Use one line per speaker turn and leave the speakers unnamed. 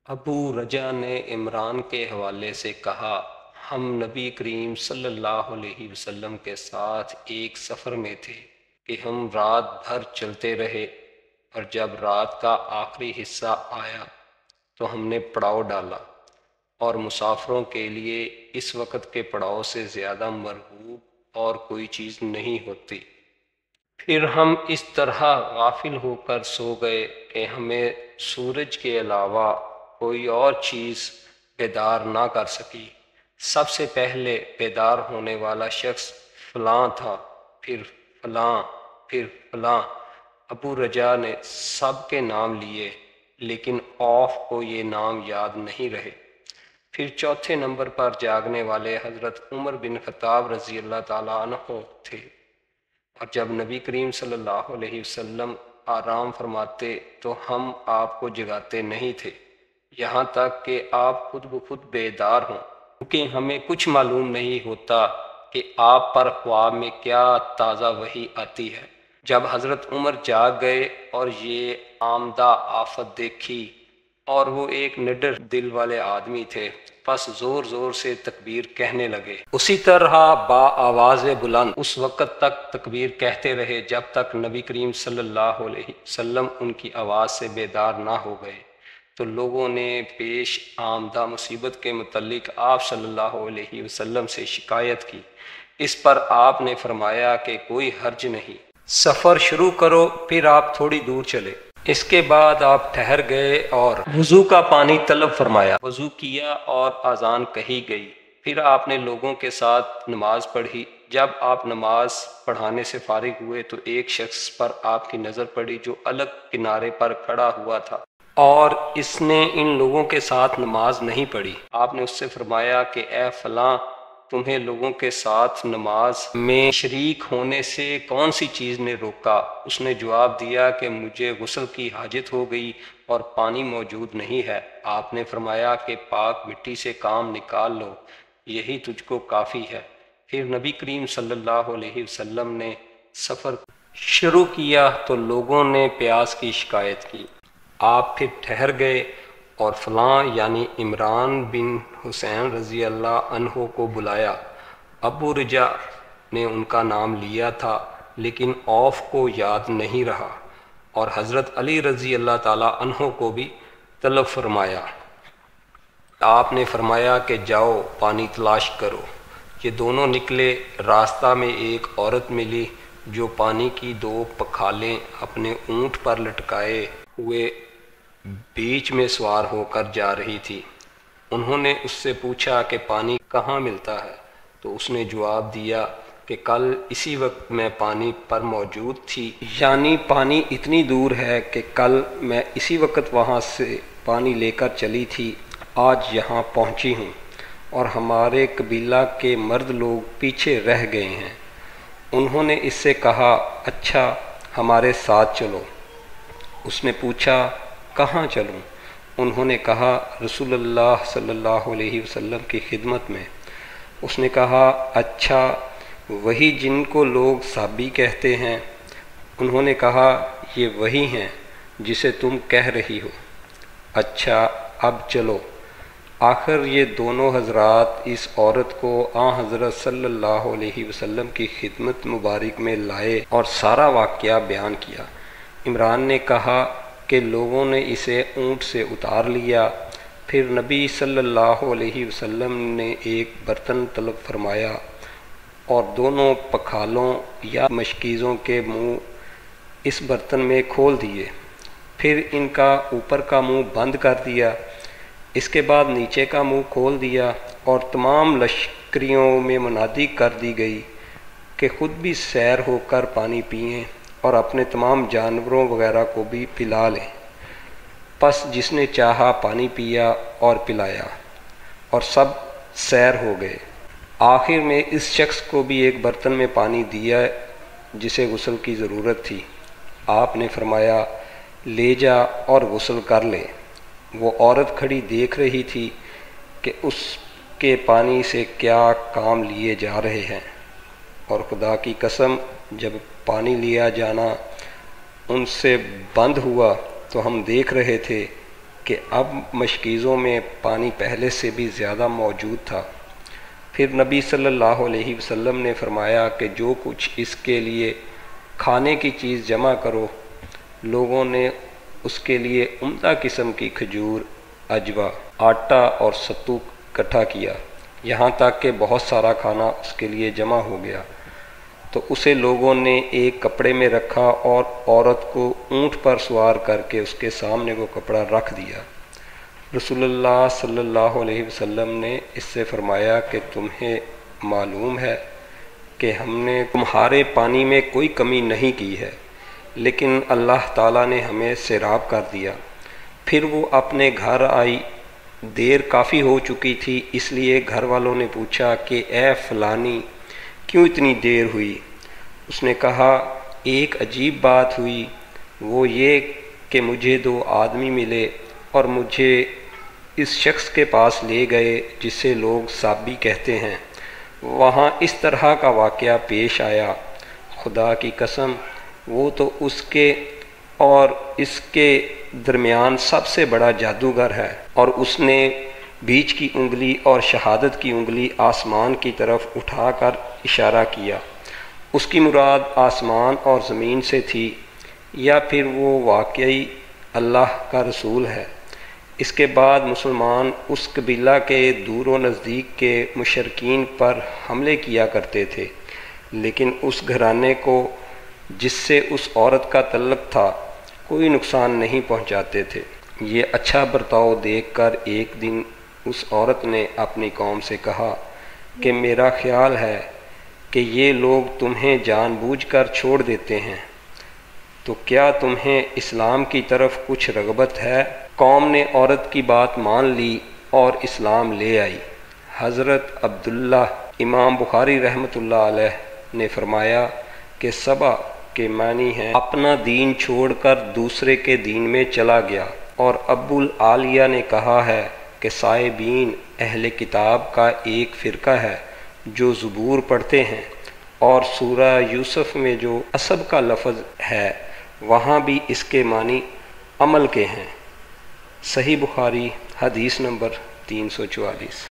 ابو رجا نے عمران کے حوالے سے کہا، ہم نبی کریم صلی اللہ علیہ وسلم کے ساتھ ایک سفر میں تھے کہ ہم رات بھر چلتے رہے، اور جب رات کا آخری حصہ آیا تو ہم نے پڑاؤ ڈالا، اور مسافروں کے لیے اس وقت کے پڑاؤ سے زیادہ مرغوب اور کوئی چیز نہیں ہوتی۔ پھر ہم اس طرح غافل ہو کر سو گئے کہ ہمیں سورج کے علاوہ کوئی اور چیز بیدار نہ کر سکی۔ سب سے پہلے بیدار ہونے والا شخص فلاں تھا، پھر فلاں، پھر فلاں۔ ابو رجا نے سب کے نام لیے، لیکن اوف کو یہ نام یاد نہیں رہے۔ پھر چوتھے نمبر پر جاگنے والے حضرت عمر بن خطاب رضی اللہ تعالیٰ عنہ تھے، اور جب نبی کریم صلی اللہ علیہ وسلم آرام فرماتے تو ہم آپ کو جگاتے نہیں تھے، یہاں تک کہ آپ خود بخود بیدار ہوں، کیونکہ ہمیں کچھ معلوم نہیں ہوتا کہ آپ پر خواب میں کیا تازہ وحی آتی ہے۔ جب حضرت عمر جاگ گئے اور یہ آمدہ آفت دیکھی، اور وہ ایک نڈر دل والے آدمی تھے، پس زور زور سے تکبیر کہنے لگے۔ اسی طرح با آواز بلند اس وقت تک تکبیر کہتے رہے جب تک نبی کریم صلی اللہ علیہ وسلم ان کی آواز سے بیدار نہ ہو گئے۔ تو لوگوں نے پیش آمدہ مصیبت کے متعلق آپ صلی اللہ علیہ وسلم سے شکایت کی۔ اس پر آپ نے فرمایا کہ کوئی حرج نہیں، سفر شروع کرو۔ پھر آپ تھوڑی دور چلے، اس کے بعد آپ ٹھہر گئے اور وضو کا پانی طلب فرمایا، وضو کیا اور اذان کہی گئی۔ پھر آپ نے لوگوں کے ساتھ نماز پڑھی۔ جب آپ نماز پڑھانے سے فارغ ہوئے تو ایک شخص پر آپ کی نظر پڑی جو الگ کنارے پر کھڑا ہوا تھا، اور اس نے ان لوگوں کے ساتھ نماز نہیں پڑھی۔ آپ نے اس سے فرمایا کہ اے فلاں، تمہیں لوگوں کے ساتھ نماز میں شریک ہونے سے کون سی چیز نے روکا؟ اس نے جواب دیا کہ مجھے غسل کی حاجت ہو گئی اور پانی موجود نہیں ہے۔ آپ نے فرمایا کہ پاک مٹی سے کام نکال لو، یہی تجھ کو کافی ہے۔ پھر نبی کریم صلی اللہ علیہ وسلم نے سفر شروع کیا تو لوگوں نے پیاس کی شکایت کی۔ آپ پھر ٹھہر گئے اور فلاں یعنی عمران بن حسین رضی اللہ عنہ کو بلایا۔ ابو رجا نے ان کا نام لیا تھا، لیکن اوف کو یاد نہیں رہا، اور حضرت علی رضی اللہ تعالیٰ عنہ کو بھی طلب فرمایا۔ آپ نے فرمایا کہ جاؤ پانی تلاش کرو۔ یہ دونوں نکلے، راستہ میں ایک عورت ملی جو پانی کی 2 پکھالیں اپنے اونٹ پر لٹکائے ہوئے بیچ میں سوار ہو کر جا رہی تھی۔ انہوں نے اس سے پوچھا کہ پانی کہاں ملتا ہے؟ تو اس نے جواب دیا کہ کل اسی وقت میں پانی پر موجود تھی، یعنی پانی اتنی دور ہے کہ کل میں اسی وقت وہاں سے پانی لے کر چلی تھی، آج یہاں پہنچی ہوں، اور ہمارے قبیلہ کے مرد لوگ پیچھے رہ گئے ہیں۔ انہوں نے اس سے کہا، اچھا ہمارے ساتھ چلو۔ اس نے پوچھا، کہاں چلوں؟ انہوں نے کہا، رسول اللہ صلی اللہ علیہ وسلم کی خدمت میں۔ اس نے کہا، اچھا وہی جن کو لوگ صحابی کہتے ہیں؟ انہوں نے کہا، یہ وہی ہیں جسے تم کہہ رہی ہو۔ اچھا اب چلو۔ آخر یہ دونوں حضرات اس عورت کو آن حضرت صلی اللہ علیہ وسلم کی خدمت مبارک میں لائے اور سارا واقعہ بیان کیا۔ عمران نے کہا کہ لوگوں نے اسے اونٹ سے اتار لیا۔ پھر نبی صلی اللہ علیہ وسلم نے ایک برتن طلب فرمایا اور دونوں پکھالوں یا مشکیزوں کے منہ اس برتن میں کھول دیے، پھر ان کا اوپر کا منہ بند کر دیا، اس کے بعد نیچے کا منہ کھول دیا، اور تمام لشکریوں میں منادی کر دی گئی کہ خود بھی سیر ہو کر پانی پئیں اور اپنے تمام جانوروں وغیرہ کو بھی پلا لیں۔ پس جس نے چاہا پانی پیا اور پلایا، اور سب سیر ہو گئے۔ آخر میں اس شخص کو بھی ایک برتن میں پانی دیا جسے غسل کی ضرورت تھی۔ آپ نے فرمایا، لے جا اور غسل کر لے۔ وہ عورت کھڑی دیکھ رہی تھی کہ اس کے پانی سے کیا کام لیے جا رہے ہیں، اور خدا کی قسم جب پانی لیا جانا ان سے بند ہوا تو ہم دیکھ رہے تھے کہ اب مشکیزوں میں پانی پہلے سے بھی زیادہ موجود تھا۔ پھر نبی صلی اللہ علیہ وسلم نے فرمایا کہ جو کچھ اس کے لیے کھانے کی چیز جمع کرو۔ لوگوں نے اس کے لیے عمدہ قسم کی کھجور، عجوہ، آٹا اور ستو اکٹھا کیا، یہاں تک کہ بہت سارا کھانا اس کے لیے جمع ہو گیا۔ تو اسے لوگوں نے ایک کپڑے میں رکھا اور عورت کو اونٹ پر سوار کر کے اس کے سامنے وہ کپڑا رکھ دیا۔ رسول اللہ صلی اللہ علیہ وسلم نے اس سے فرمایا کہ تمہیں معلوم ہے کہ ہم نے تمہارے پانی میں کوئی کمی نہیں کی ہے، لیکن اللہ تعالیٰ نے ہمیں سیراب کر دیا۔ پھر وہ اپنے گھر آئی، دیر کافی ہو چکی تھی، اس لیے گھر والوں نے پوچھا کہ اے فلانی کیوں اتنی دیر ہوئی؟ اس نے کہا ایک عجیب بات ہوئی، وہ یہ کہ مجھے 2 آدمی ملے اور مجھے اس شخص کے پاس لے گئے جسے لوگ صابی کہتے ہیں۔ وہاں اس طرح کا واقعہ پیش آیا، خدا کی قسم وہ تو اس کے اور اس کے درمیان سب سے بڑا جادوگر ہے، اور اس نے بیچ کی انگلی اور شہادت کی انگلی آسمان کی طرف اٹھا کر اشارہ کیا۔ اس کی مراد آسمان اور زمین سے تھی، یا پھر وہ واقعی اللہ کا رسول ہے۔ اس کے بعد مسلمان اس قبیلہ کے دور و نزدیک کے مشرکین پر حملے کیا کرتے تھے، لیکن اس گھرانے کو جس سے اس عورت کا تعلق تھا کوئی نقصان نہیں پہنچاتے تھے۔ یہ اچھا برتاؤ دیکھ کر ایک دن اس عورت نے اپنی قوم سے کہا کہ میرا خیال ہے کہ یہ لوگ تمہیں جان بوجھ کر چھوڑ دیتے ہیں، تو کیا تمہیں اسلام کی طرف کچھ رغبت ہے؟ قوم نے عورت کی بات مان لی اور اسلام لے آئی۔ حضرت عبداللہ امام بخاری رحمۃ اللہ علیہ نے فرمایا کہ سبا کے معنی ہیں اپنا دین چھوڑ کر دوسرے کے دین میں چلا گیا، اور ابو العالیہ نے کہا ہے کہ صائبین اہل کتاب کا ایک فرقہ ہے جو زبور پڑھتے ہیں، اور سورہ یوسف میں جو عصب کا لفظ ہے وہاں بھی اس کے معنی عمل کے ہیں۔ صحیح بخاری حدیث نمبر 344۔